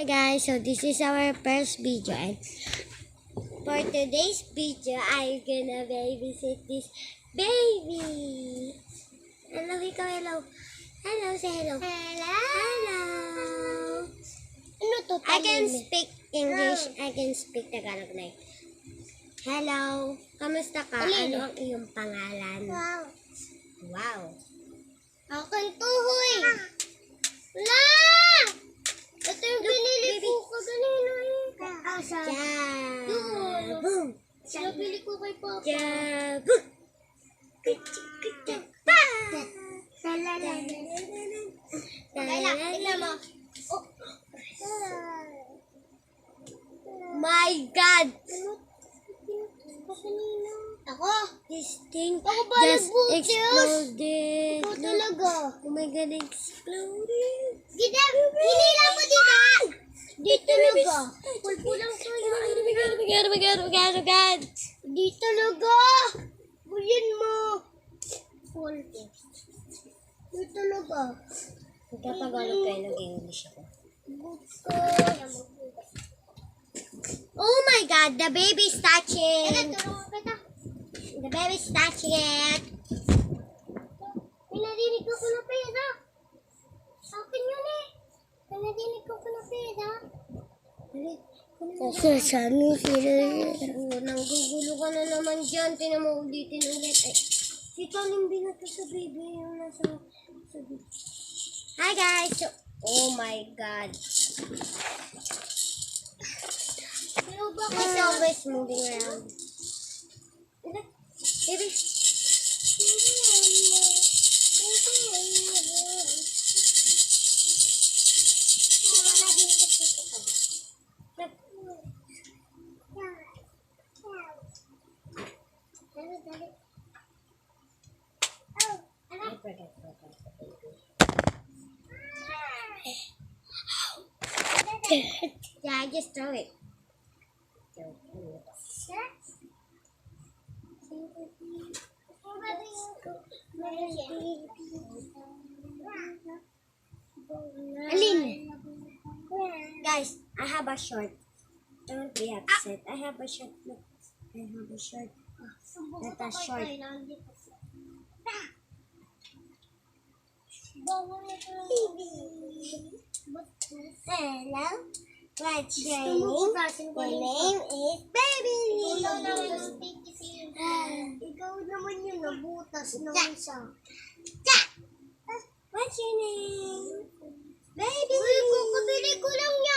Hi guys, so this is our first video and for today's video, I'm gonna babysit this baby. Hello, ikaw, hello. Hello, say hello. Hello. Hello. Ano to? I can speak English, I can speak Tagalog like. Hello, kamusta ka? Ano ang iyong pangalan? Wow. Wow. Akin to, huy. Wala! Ito yung binili ko kaganino eh. Jab. Sinabili ko kay Papa. Jab. Tingnan mo. My God! Ako? This thing just exploded. Ikaw talaga. Oh my God, exploded. Hinila mo dito. Dito talaga. Pulpulang sa'yo. Oh my God. Dito talaga. Buyin mo. Dito talaga. Magkatagalog kayo, nag-English ako. Oh my God, the baby's touching. The baby's touching it. Pinadinig ko na pera. Akin yun eh. Pinadinig ko na pera. Kasi saan sila nanggugulo ka na naman dyan. Tinan mo ulitin ulit. Si Talimbi na to sa baby. Yung nasa baby. Hi guys. So, oh my God. He's always moving around. Baby. Yeah, I just throw it. Alin? Guys, I have a short. Don't be upset. I have a short. Look, I have a short. Not a short. Hello. What's your name? My name is Baby. Ikaw naman yun, nabutas na isa. What's your name? Baby. Uy, kukabili ko lang yan.